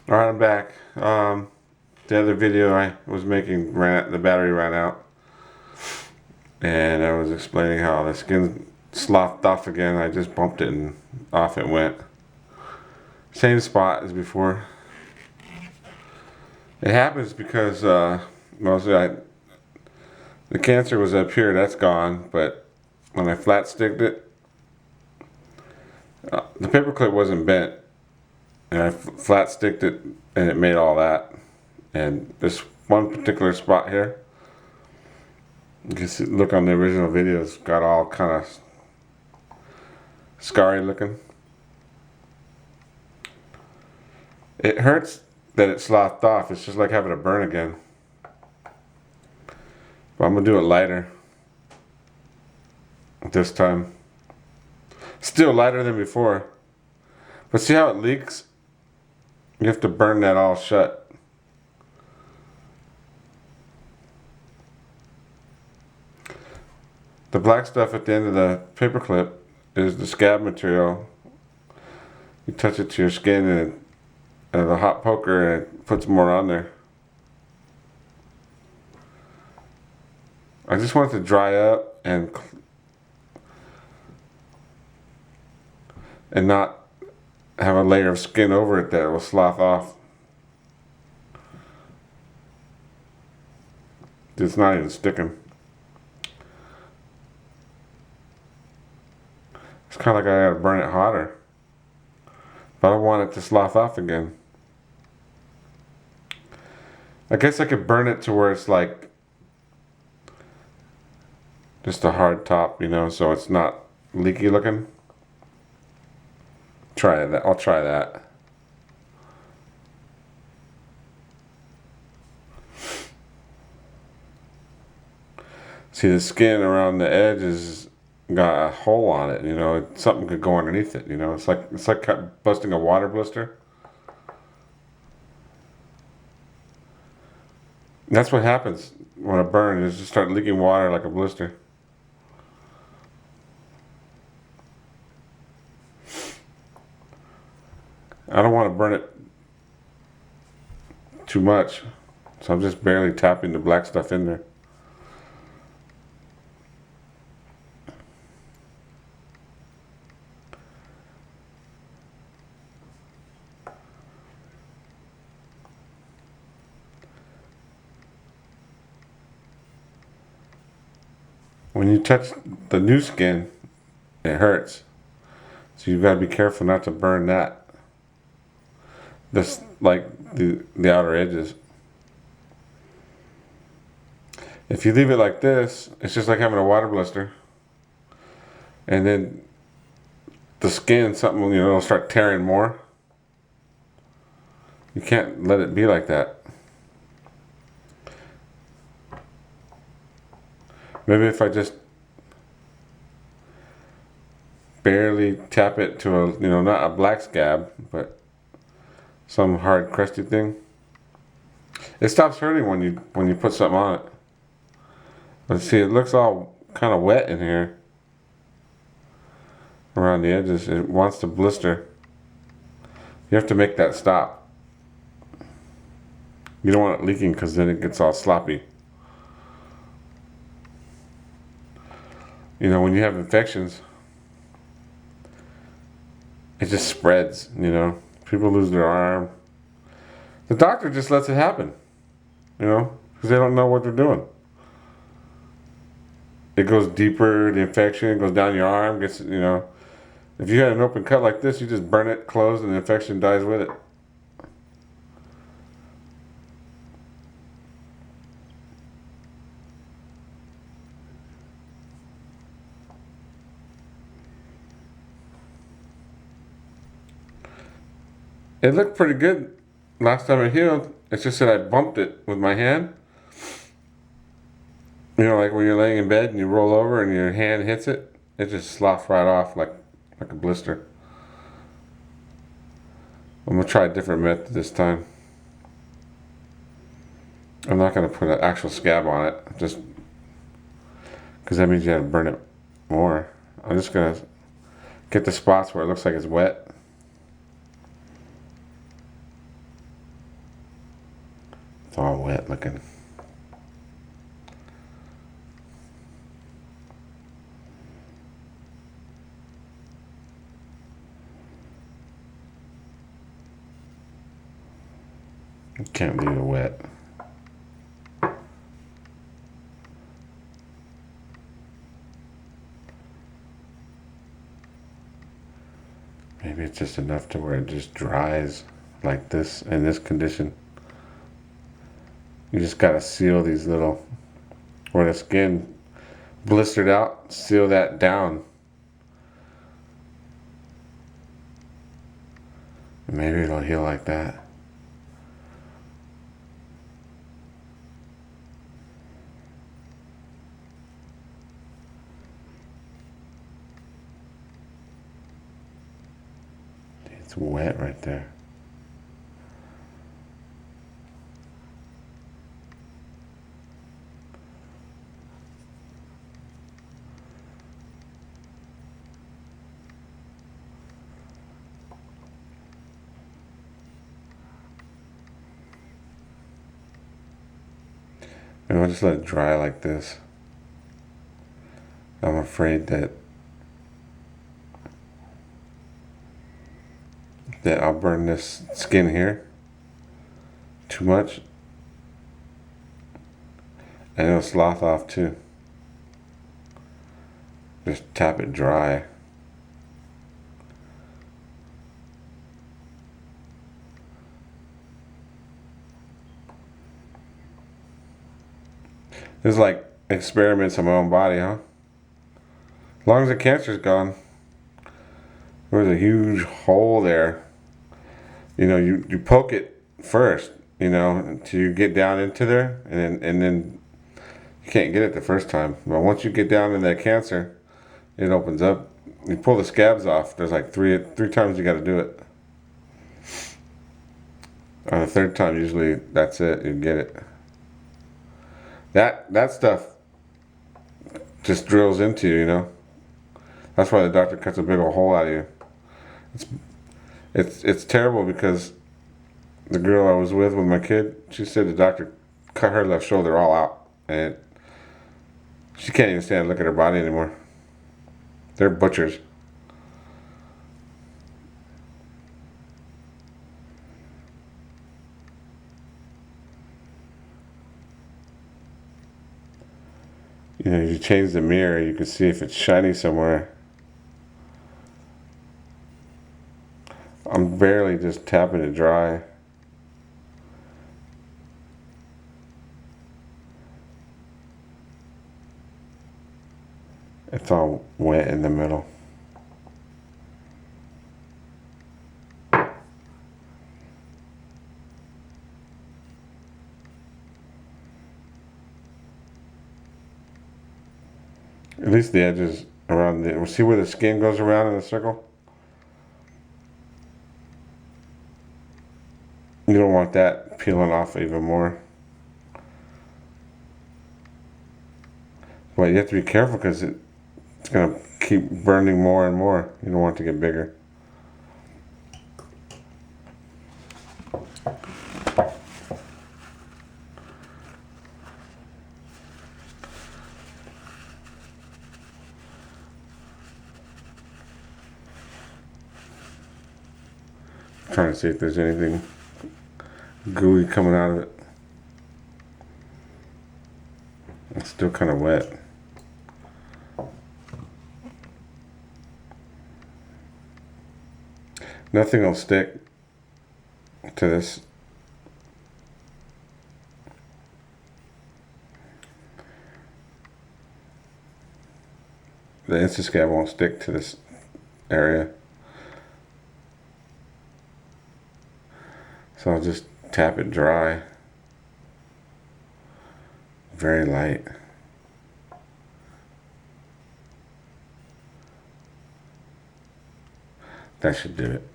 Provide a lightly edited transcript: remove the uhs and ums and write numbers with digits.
Alright, I'm back. The other video I was making, the battery ran out. And I was explaining how the skin slothed off again. I just bumped it and off it went. Same spot as before. It happens because mostly the cancer was up here, that's gone. But when I flat sticked it, the paper clip wasn't bent. And I flat sticked it and it made all that. And this one particular spot here, you can see, look on the original video, it's got all kind of scarry looking. It hurts that it slothed off. It's just like having a burn again. But I'm gonna do it lighter this time. Still lighter than before. But see how it leaks? You have to burn that all shut. The black stuff at the end of the paper clip is the scab material. You touch it to your skin and the hot poker and it puts more on there. I just want it to dry up and not have a layer of skin over it that will slough off. It's not even sticking. It's kind of like I gotta burn it hotter. But I don't want it to slough off again. I guess I could burn it to where it's like just a hard top, you know, so it's not leaky looking. Try that. I'll try that. See, the skin around the edge is got a hole on it, you know. Something could go underneath it, you know. It's like busting a water blister. And that's what happens when I burn, is just start leaking water like a blister. I don't want to burn it too much, so I'm just barely tapping the black stuff in there. When you touch the new skin, it hurts. So you've got to be careful not to burn that. This, like the outer edges. If you leave it like this, it's just like having a water blister. And then the skin, something, you know, it'll start tearing more. You can't let it be like that. Maybe if I just barely tap it to a, you know, not a black scab, but some hard crusty thing. It stops hurting when you put something on it. But see, it looks all kind of wet in here around the edges. It wants to blister. You have to make that stop. You don't want it leaking because then it gets all sloppy. You know, when you have infections, it just spreads, you know. People lose their arm. The doctor just lets it happen, you know, because they don't know what they're doing. It goes deeper, the infection goes down your arm, gets, you know. If you had an open cut like this, you just burn it closed and the infection dies with it. It looked pretty good last time it healed. It's just that I bumped it with my hand. You know, like when you're laying in bed and you roll over and your hand hits it, it just sloughed right off like a blister. I'm gonna try a different method this time. I'm not gonna put an actual scab on it, just because that means you have to burn it more. I'm just gonna get the spots where it looks like it's wet. It's all wet looking. You can't leave it wet. Maybe it's just enough to where it just dries like this in this condition. You just gotta seal these little, where the skin blistered out, seal that down. Maybe it'll heal like that. It's wet right there. And I'll just let it dry like this. I'm afraid that I'll burn this skin here too much, and it'll slough off too. Just tap it dry. This is like experiments on my own body, huh? As long as the cancer's gone. There was a huge hole there. You know, you poke it first, you know, until you get down into there, and then you can't get it the first time. But once you get down in that cancer, it opens up. You pull the scabs off. There's like three times you got to do it. On the third time, usually that's it. You get it. That stuff just drills into you, you know. That's why the doctor cuts a big old hole out of you. It's terrible because the girl I was with my kid, she said the doctor cut her left shoulder all out, and she can't even stand to look at her body anymore. They're butchers. You know, you change the mirror, you can see if it's shiny somewhere. I'm barely just tapping it dry. It's all wet in the middle. At least the edges around the, see where the skin goes around in a circle? You don't want that peeling off even more. But you have to be careful because it's going to keep burning more and more. You don't want it to get bigger. I'm trying to see if there's anything gooey coming out of it. It's still kind of wet. Nothing will stick to this. The Instascab won't stick to this area. So I'll just tap it dry. Very light. That should do it.